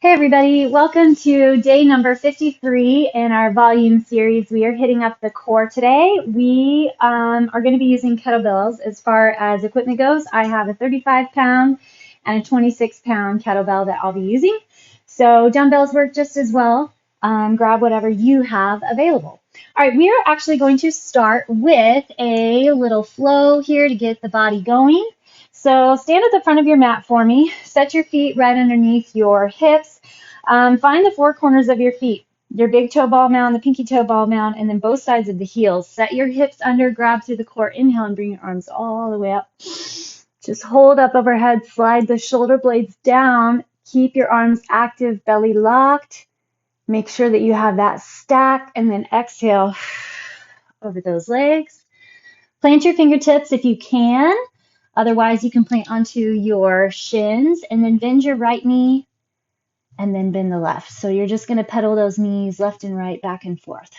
Hey everybody, welcome to day number 53 in our volume series. We are hitting up the core today. We are going to be using kettlebells as far as equipment goes. I have a 35-pound and a 26-pound kettlebell that I'll be using. So dumbbells work just as well. Grab whatever you have available. All right, we are actually going to start with a little flow here to get the body going. So stand at the front of your mat for me. Set your feet right underneath your hips. Find the four corners of your feet, your big toe ball mound, the pinky toe ball mound, and then both sides of the heels. Set your hips under, grab through the core. Inhale and bring your arms all the way up. Just hold up overhead, slide the shoulder blades down. Keep your arms active, belly locked. Make sure that you have that stack, and then exhale over those legs. Plant your fingertips if you can. Otherwise, you can plant onto your shins, and then bend your right knee, and then bend the left. So you're just going to pedal those knees left and right, back and forth.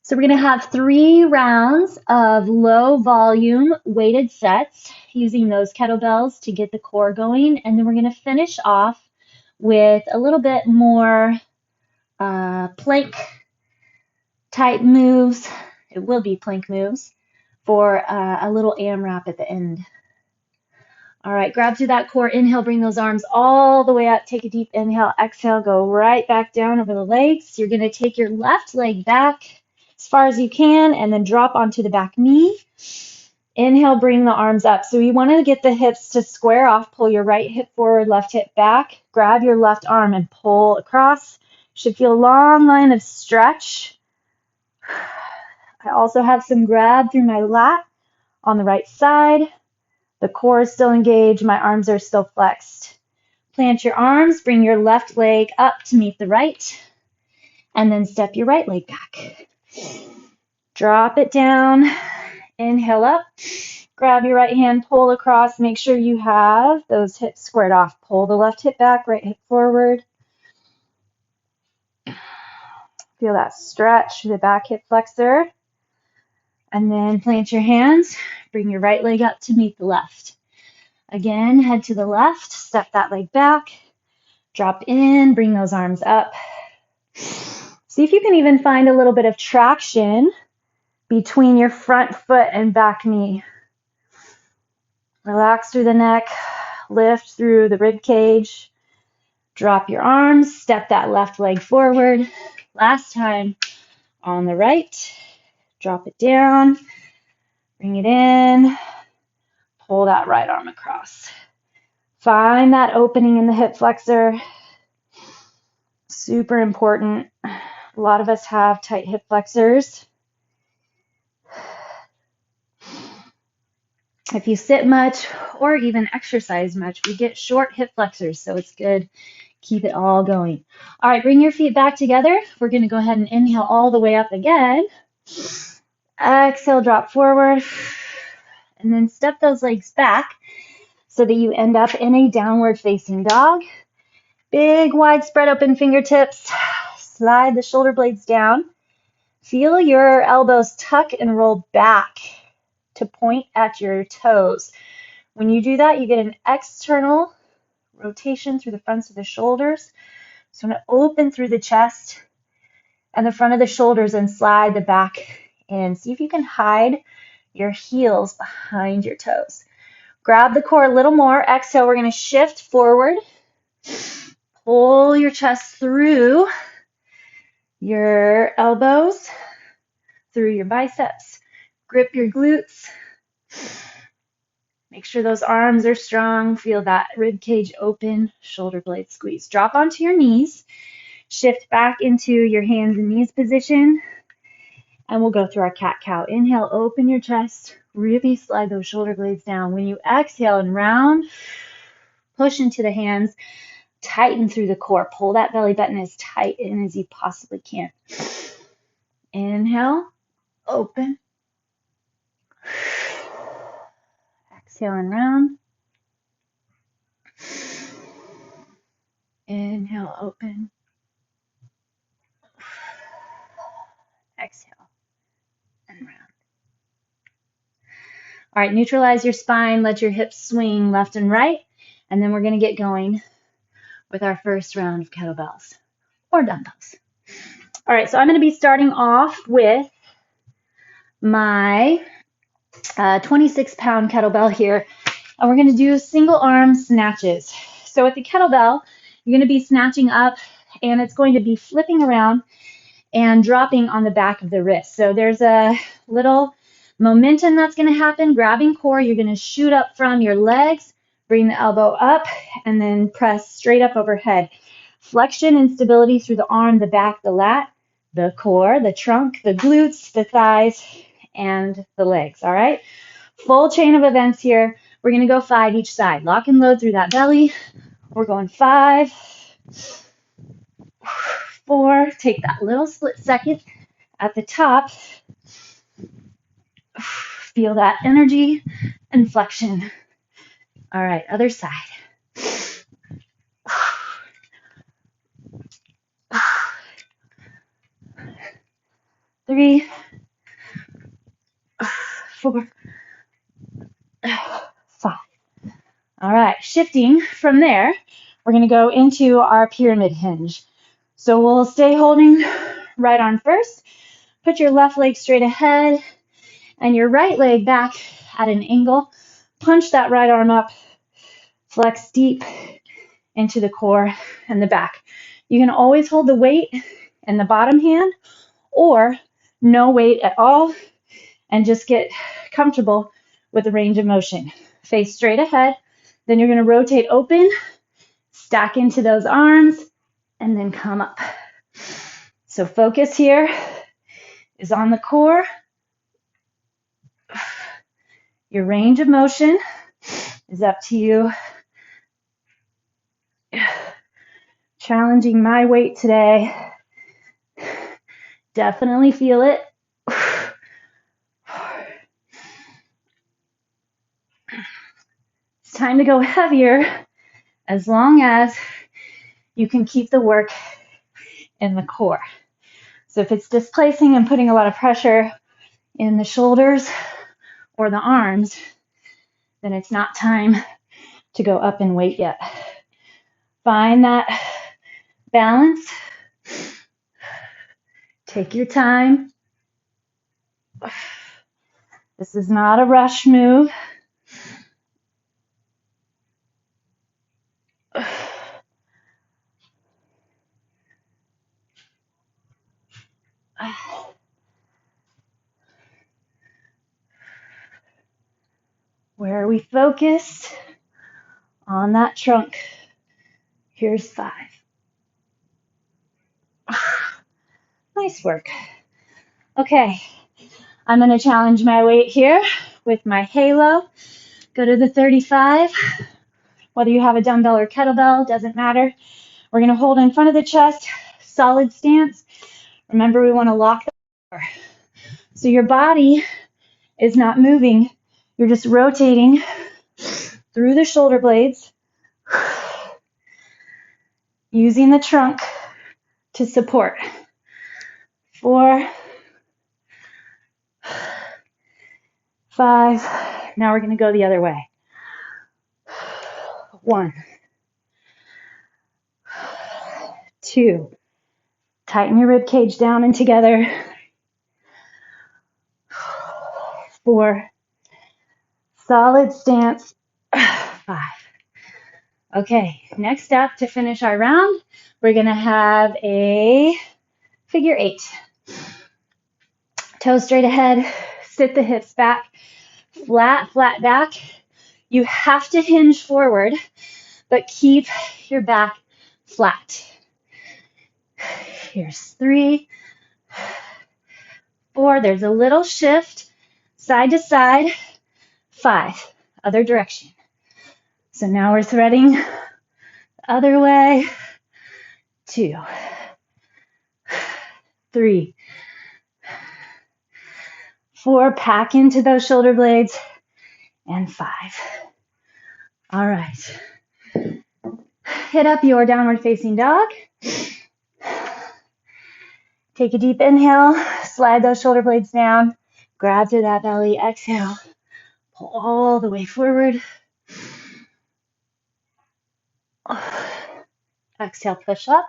So we're going to have 3 rounds of low volume weighted sets using those kettlebells to get the core going. And then we're going to finish off with a little bit more plank type moves. It will be plank moves for a little AMRAP at the end. All right, grab through that core. Inhale, bring those arms all the way up. Take a deep inhale. Exhale, go right back down over the legs. You're going to take your left leg back as far as you can and then drop onto the back knee. Inhale, bring the arms up. So you want to get the hips to square off. Pull your right hip forward, left hip back. Grab your left arm and pull across. Should feel a long line of stretch. I also have some grab through my lat on the right side. The core is still engaged. My arms are still flexed. Plant your arms. Bring your left leg up to meet the right. And then step your right leg back. Drop it down. Inhale up. Grab your right hand. Pull across. Make sure you have those hips squared off. Pull the left hip back. Right hip forward. Feel that stretch through the back hip flexor. And then plant your hands. Bring your right leg up to meet the left. Again, head to the left, step that leg back, drop in, bring those arms up. See if you can even find a little bit of traction between your front foot and back knee. Relax through the neck, lift through the rib cage, drop your arms, step that left leg forward. Last time on the right, drop it down, bring it in. Pull that right arm across. Find that opening in the hip flexor. Super important. A lot of us have tight hip flexors. If you sit much or even exercise much, we get short hip flexors, so it's good. Keep it all going. All right, bring your feet back together. We're going to go ahead and inhale all the way up again. Exhale, drop forward. And then step those legs back so that you end up in a downward facing dog. Big, wide spread open fingertips. Slide the shoulder blades down. Feel your elbows tuck and roll back to point at your toes. When you do that, you get an external rotation through the fronts of the shoulders. So I'm going to open through the chest and the front of the shoulders and slide the back in. See if you can hide your heels behind your toes. Grab the core a little more. Exhale, we're going to shift forward. Pull your chest through your elbows, through your biceps. Grip your glutes. Make sure those arms are strong. Feel that rib cage open, shoulder blade squeeze. Drop onto your knees. Shift back into your hands and knees position. And we'll go through our cat-cow. Inhale, open your chest. Really slide those shoulder blades down. When you exhale and round, push into the hands. Tighten through the core. Pull that belly button as tight in as you possibly can. Inhale, open. Exhale and round. Inhale, open. Exhale and round. All right, neutralize your spine. Let your hips swing left and right. And then we're going to get going with our first round of kettlebells or dumbbells. All right, so I'm going to be starting off with my 26-pound kettlebell here, and we're going to do single arm snatches. So with the kettlebell, you're going to be snatching up, and it's going to be flipping around and dropping on the back of the wrist. So there's a little momentum that's going to happen. Grabbing core, you're going to shoot up from your legs, bring the elbow up, and then press straight up overhead. Flexion and stability through the arm, the back, the lat, the core, the trunk, the glutes, the thighs, and the legs. All right? Full chain of events here. We're going to go 5 each side. Lock and load through that belly. We're going 5, 4. Take that little split second at the top. Feel that energy and flexion. All right, other side. 3, 4, 5. All right, shifting from there, we're going to go into our pyramid hinge. So we'll stay holding right arm first. Put your left leg straight ahead and your right leg back at an angle. Punch that right arm up. Flex deep into the core and the back. You can always hold the weight in the bottom hand or no weight at all and just get comfortable with the range of motion. Face straight ahead. Then you're going to rotate open, stack into those arms, and then come up. So focus here is on the core. Your range of motion is up to you. Challenging my weight today. Definitely feel it. It's time to go heavier as long as you can keep the work in the core. So if it's displacing and putting a lot of pressure in the shoulders or the arms, then it's not time to go up in weight yet. Find that balance. Take your time. This is not a rush move. Where are we focused? On that trunk. Here's 5. Nice work. Okay, I'm going to challenge my weight here with my halo. Go to the 35. Whether you have a dumbbell or kettlebell, doesn't matter. We're going to hold in front of the chest, solid stance. Remember, we want to lock the core. So your body is not moving. You're just rotating through the shoulder blades, using the trunk to support. 4, 5. Now we're going to go the other way. 1, 2. Tighten your rib cage down and together. 4. Solid stance. 5. Okay, next up to finish our round, we're going to have a figure 8. Toes straight ahead, sit the hips back, flat back. You have to hinge forward, but keep your back flat. Here's 3, 4. There's a little shift, side to side. 5, other direction. So now we're threading the other way. 2, 3, 4. Pack into those shoulder blades. And 5. All right. Hit up your downward facing dog. Take a deep inhale. Slide those shoulder blades down. Grab to that belly. Exhale. Pull all the way forward. Exhale, push up.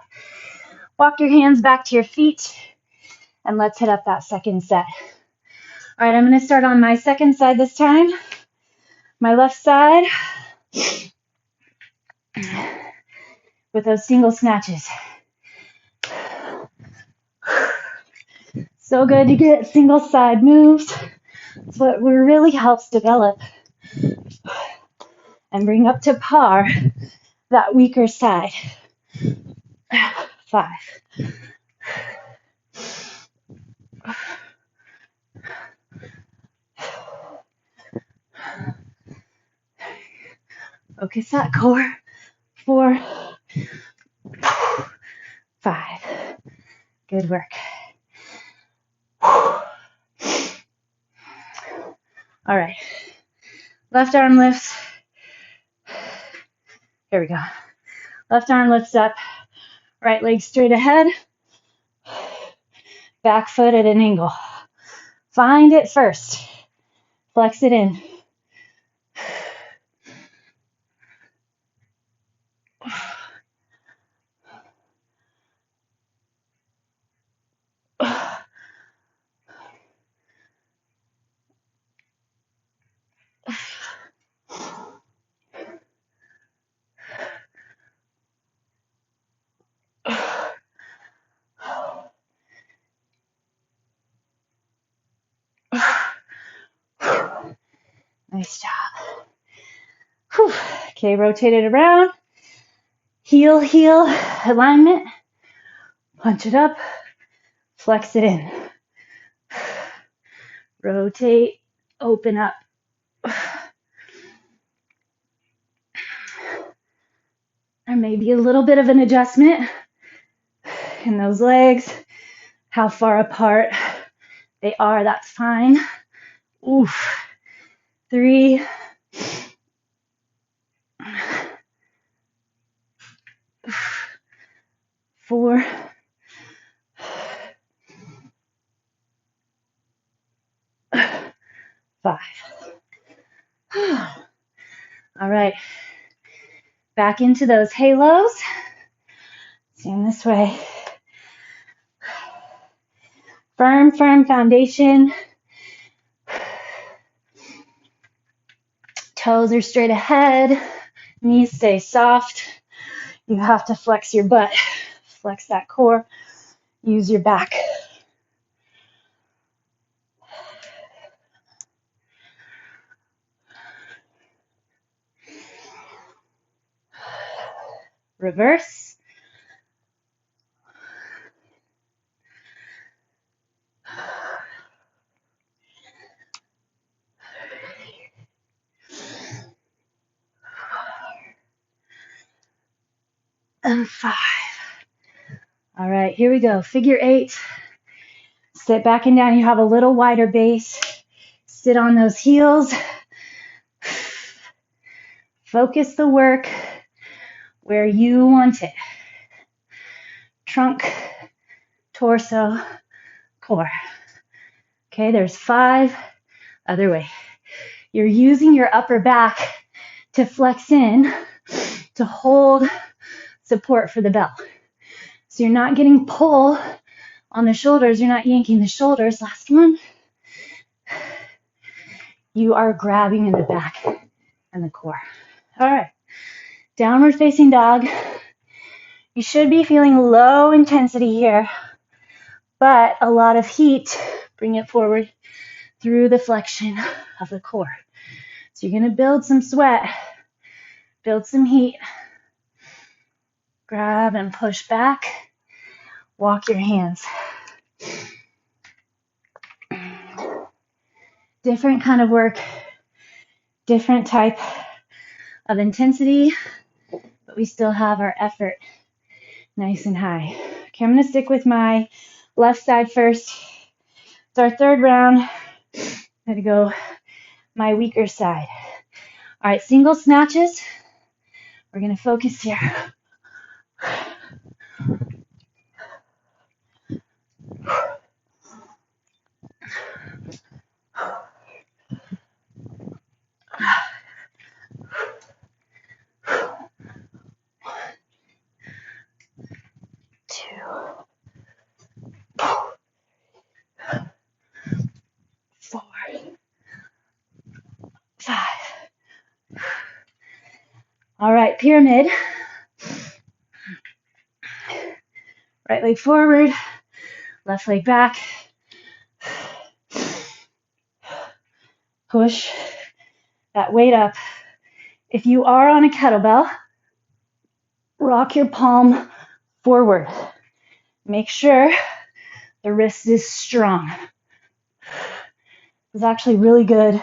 Walk your hands back to your feet, and let's hit up that second set. All right, I'm going to start on my second side this time. My left side with those single snatches. So good to get single side moves. It's what really helps develop and bring up to par that weaker side. 5. Focus that core. 4, 5. Good work. All right. Left arm lifts. Here we go. Left arm lifts up. Right leg straight ahead. Back foot at an angle. Find it first. Flex it in. Nice job. Whew. Okay, rotate it around. Heel, heel, alignment. Punch it up. Flex it in. Rotate, open up. There may be a little bit of an adjustment in those legs. How far apart they are, that's fine. Oof. 3. 4. 5. All right. Back into those halos. Stand this way. Firm foundation. Toes are straight ahead. Knees stay soft. You have to flex your butt. Flex that core. Use your back. Reverse. And 5. All right, here we go. Figure 8. Sit back and down. You have a little wider base. Sit on those heels. Focus the work where you want it. Trunk, torso, core. Okay, there's 5. Other way. You're using your upper back to flex in to hold support for the bell. So you're not getting pull on the shoulders. You're not yanking the shoulders. Last one. You are grabbing in the back and the core. All right. Downward facing dog. You should be feeling low intensity here, but a lot of heat. Bring it forward through the flexion of the core. So you're going to build some sweat, build some heat. Grab and push back. Walk your hands. Different kind of work, different type of intensity, but we still have our effort nice and high. Okay, I'm going to stick with my left side first. It's our third round. I'm going to go my weaker side. All right, single snatches. We're going to focus here. All right, pyramid. Right leg forward, left leg back. Push that weight up. If you are on a kettlebell, rock your palm forward. Make sure the wrist is strong. It's actually really good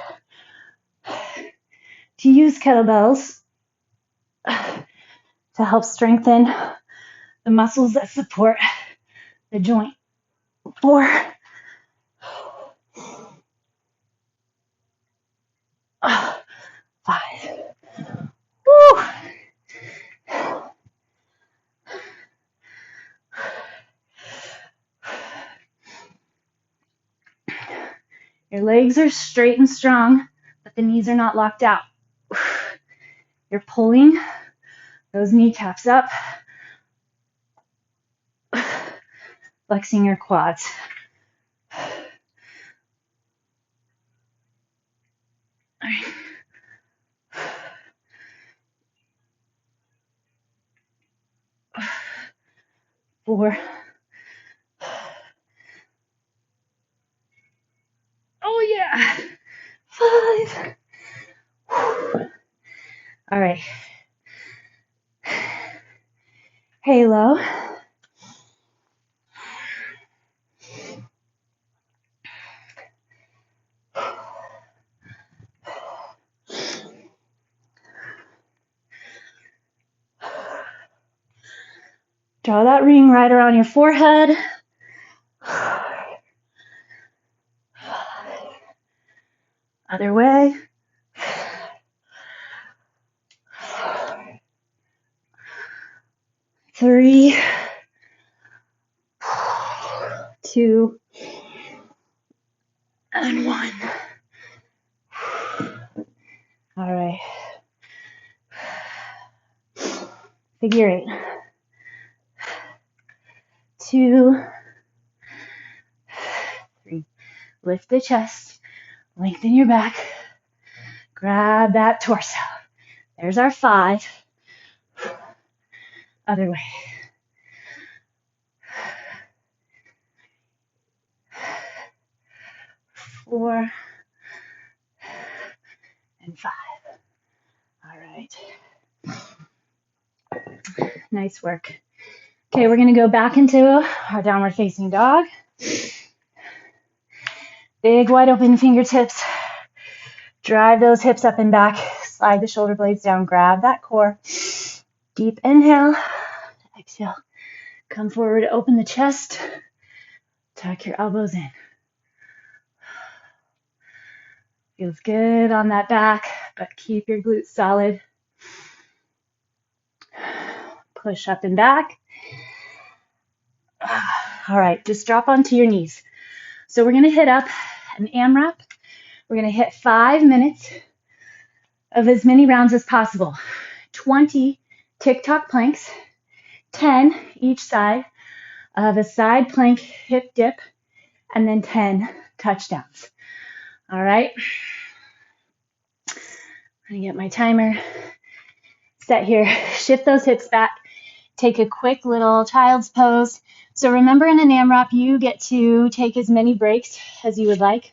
to use kettlebells to help strengthen the muscles that support the joint. 4, 5. Woo. Your legs are straight and strong, but the knees are not locked out. You're pulling those kneecaps up, flexing your quads. All right. 4. Oh yeah. 5. All right. Halo. Draw that ring right around your forehead. Other way. 3, 2, and 1. All right. Figure 8. 2, 3. Lift the chest. Lengthen your back. Grab that torso. There's our 5. Other way. 4 and 5. All right. Nice work. Okay, we're going to go back into our downward facing dog. Big wide open fingertips. Drive those hips up and back. Slide the shoulder blades down. Grab that core. Deep inhale. Exhale. Come forward. Open the chest. Tuck your elbows in. Feels good on that back, but keep your glutes solid. Push up and back. All right, just drop onto your knees. So we're going to hit up an AMRAP. We're going to hit 5 minutes of as many rounds as possible. 20 Ticktock planks, 10 each side of a side plank hip dip, and then 10 touchdowns. All right. I'm going to get my timer set here. Shift those hips back. Take a quick little child's pose. So remember, in an AMRAP, you get to take as many breaks as you would like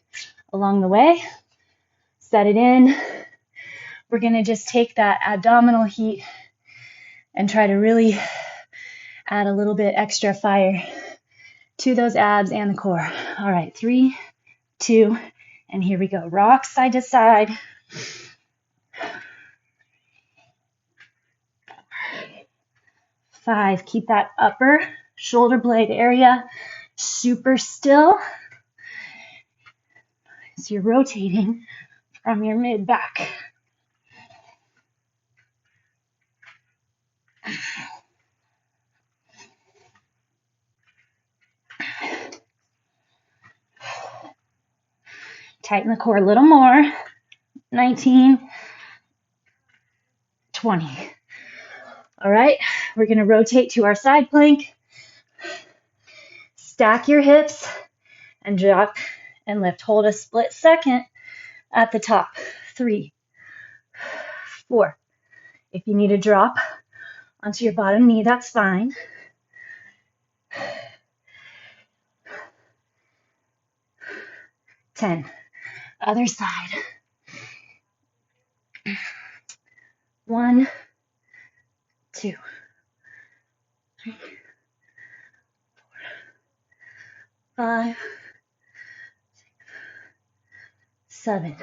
along the way. Set it in. We're going to just take that abdominal heat and try to really add a little bit extra fire to those abs and the core. All right, 3, 2, and here we go. Rock side to side. 5, keep that upper shoulder blade area super still as you're rotating from your mid back. Tighten the core a little more. 19, 20. All right, we're going to rotate to our side plank. Stack your hips and drop and lift. Hold a split second at the top. 3, 4, If you need to drop onto your bottom knee, that's fine. 10. Other side. 1, 2, 3, 4, 5, 7,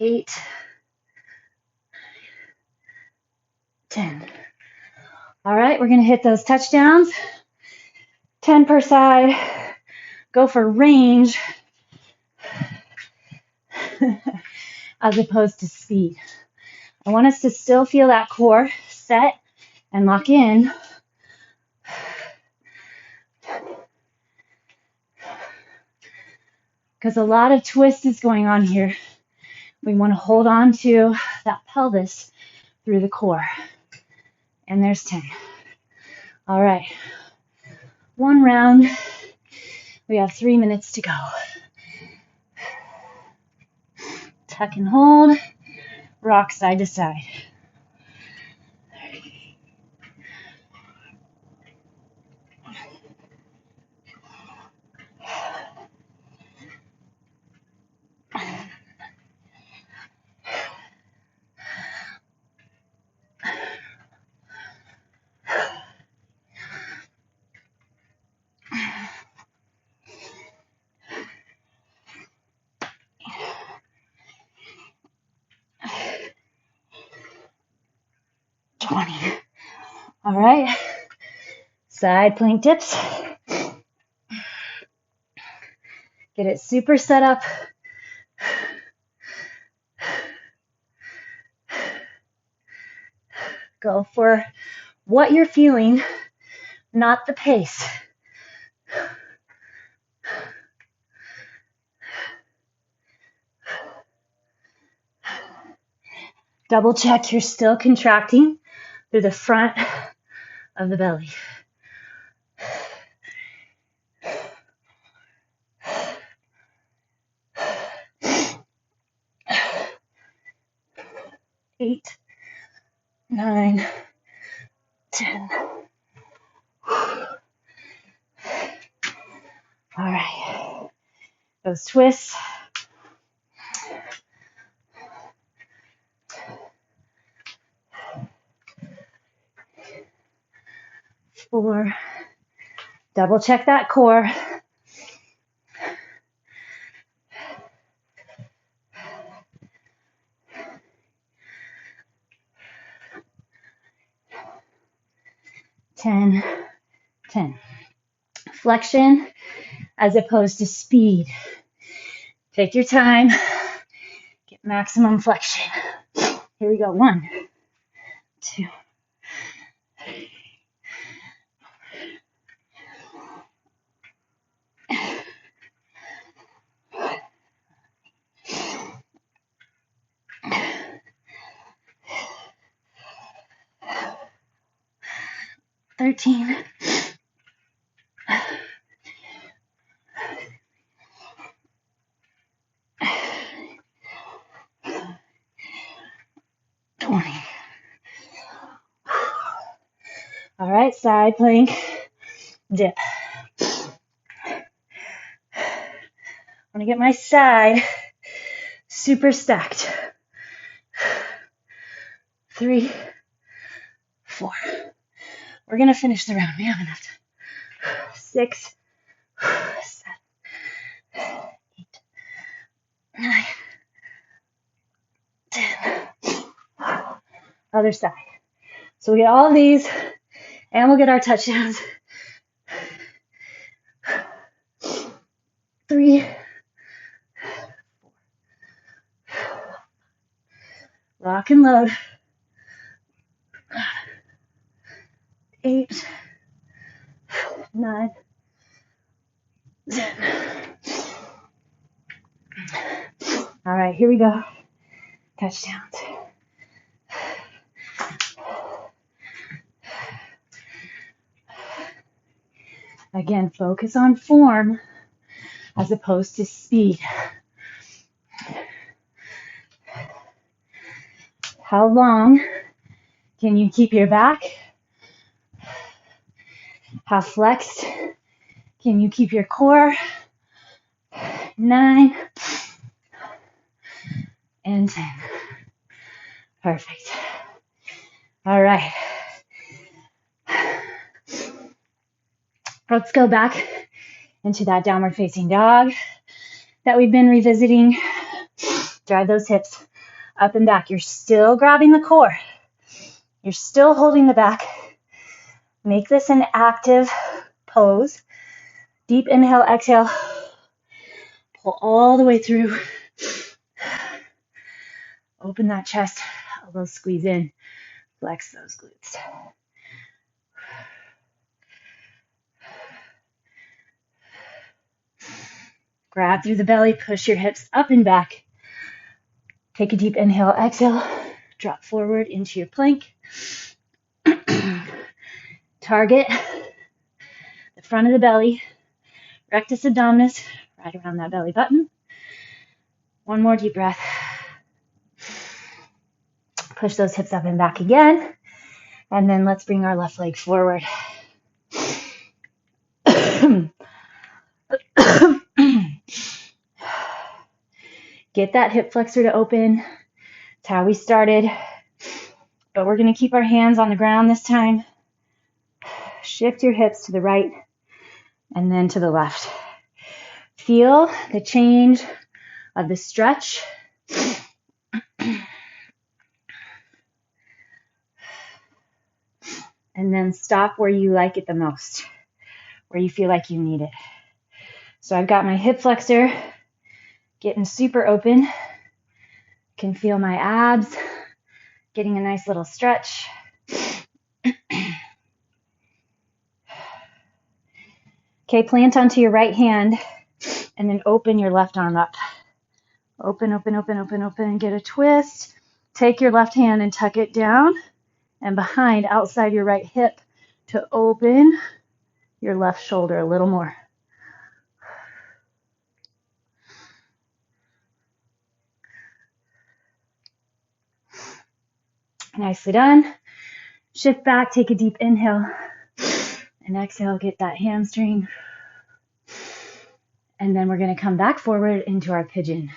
8, 10. All right, we're going to hit those touchdowns. 10 per side. Go for range as opposed to speed. I want us to still feel that core set and lock in. Because a lot of twist is going on here. We want to hold on to that pelvis through the core. And there's 10. All right. One round. We have 3 minutes to go. Tuck and hold. Rock side to side. All right, side plank dips. Get it super set up. Go for what you're feeling, not the pace. Double check you're still contracting through the front of the belly. Eight, 9, 10. All right. Those twists. 4. Double check that core. 10, 10. Flexion as opposed to speed. Take your time. Get maximum flexion. Here we go. 1, 2, 3. 13. 20. All right, side plank dip. I want to get my side super stacked. 3, 4. We're going to finish the round. We have enough time. 6, 7, 8, 9, 10. Other side. So we get all of these, and we'll get our touchdowns. 3, 4. Lock and load. 8, 9, 10. All right, here we go. Touchdowns. Again, focus on form as opposed to speed. How long Can you keep your back half flexed? Can you keep your core? 9 and 10. Perfect. All right. Let's go back into that downward facing dog that we've been revisiting. Drive those hips up and back. You're still grabbing the core. You're still holding the back. Make this an active pose. Deep inhale, exhale. Pull all the way through. Open that chest. Elbows squeeze in. Flex those glutes. Grab through the belly. Push your hips up and back. Take a deep inhale, exhale. Drop forward into your plank. Target the front of the belly. Rectus abdominis, right around that belly button. One more deep breath. Push those hips up and back again. And then let's bring our left leg forward. Get that hip flexor to open. That's how we started. But we're going to keep our hands on the ground this time. Shift your hips to the right and then to the left. Feel the change of the stretch. And then stop where you like it the most, where you feel like you need it. So I've got my hip flexor getting super open. Can feel my abs getting a nice little stretch. Okay, plant onto your right hand and then open your left arm up. Open, open, open, open, open. Get a twist. Take your left hand and tuck it down and behind outside your right hip to open your left shoulder a little more. Nicely done. Shift back, take a deep inhale, and exhale, get that hamstring. And then we're going to come back forward into our pigeon.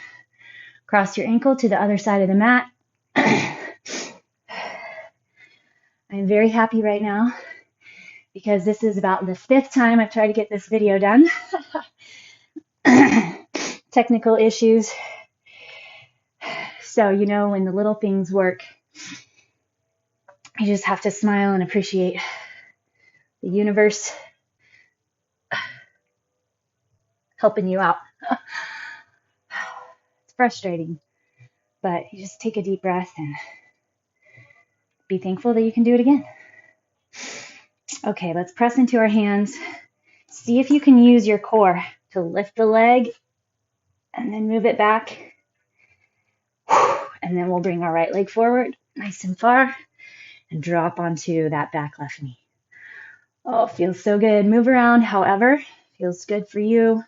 Cross your ankle to the other side of the mat. I'm very happy right now because this is about the 5th time I've tried to get this video done. Technical issues. So, you know, when the little things work, you just have to smile and appreciate the universe helping you out. It's frustrating, but you just take a deep breath and be thankful that you can do it again. Okay, let's press into our hands. See if you can use your core to lift the leg and then move it back. And then we'll bring our right leg forward, nice and far, and drop onto that back left knee. Oh, feels so good. Move around however feels good for you.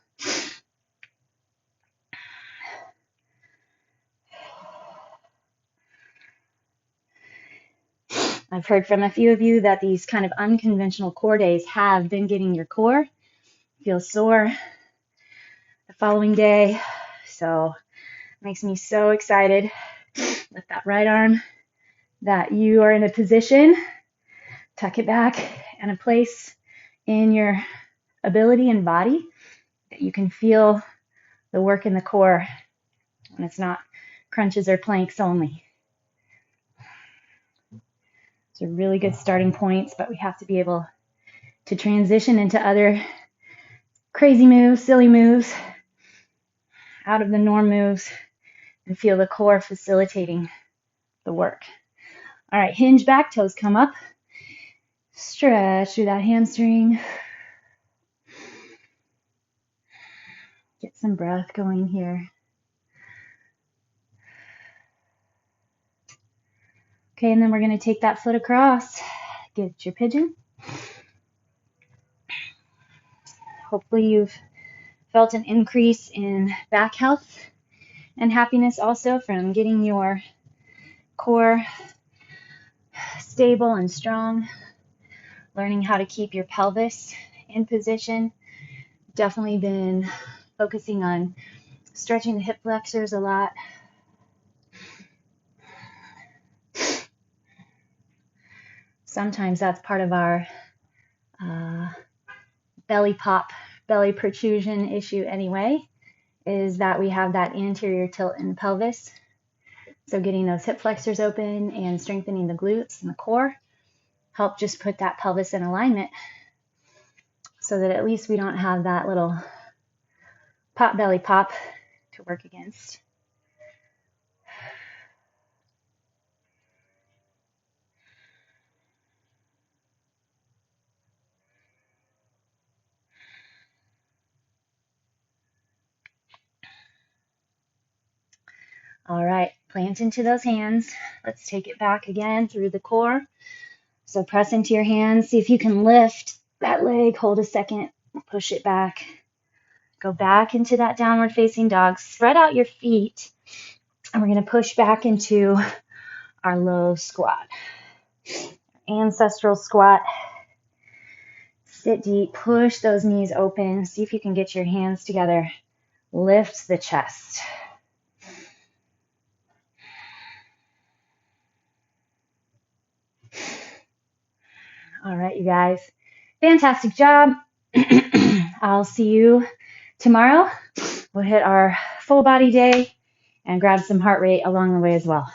I've heard from a few of you that these kind of unconventional core days have been getting your core feel sore the following day. So it makes me so excited with that right arm that you are in a position, tuck it back, and a place in your ability and body that you can feel the work in the core when it's not crunches or planks only. These are really good starting points, but we have to be able to transition into other crazy moves, silly moves, out of the norm moves, and feel the core facilitating the work. All right, hinge back, toes come up. Stretch through that hamstring. Get some breath going here. Okay, and then we're going to take that foot across. Get your pigeon. Hopefully you've felt an increase in back health and happiness also from getting your core stable and strong. Learning how to keep your pelvis in position. Definitely been focusing on stretching the hip flexors a lot. Sometimes that's part of our belly protrusion issue anyway, is that we have that anterior tilt in the pelvis. So getting those hip flexors open and strengthening the glutes and the core help just put that pelvis in alignment so that at least we don't have that little pot belly pop to work against. All right, plant into those hands. Let's take it back again through the core. So press into your hands. See if you can lift that leg. Hold a second. Push it back. Go back into that downward facing dog. Spread out your feet. And we're going to push back into our low squat. Ancestral squat. Sit deep. Push those knees open. See if you can get your hands together. Lift the chest. All right, you guys. Fantastic job. I'll see you tomorrow. We'll hit our full body day and grab some heart rate along the way as well.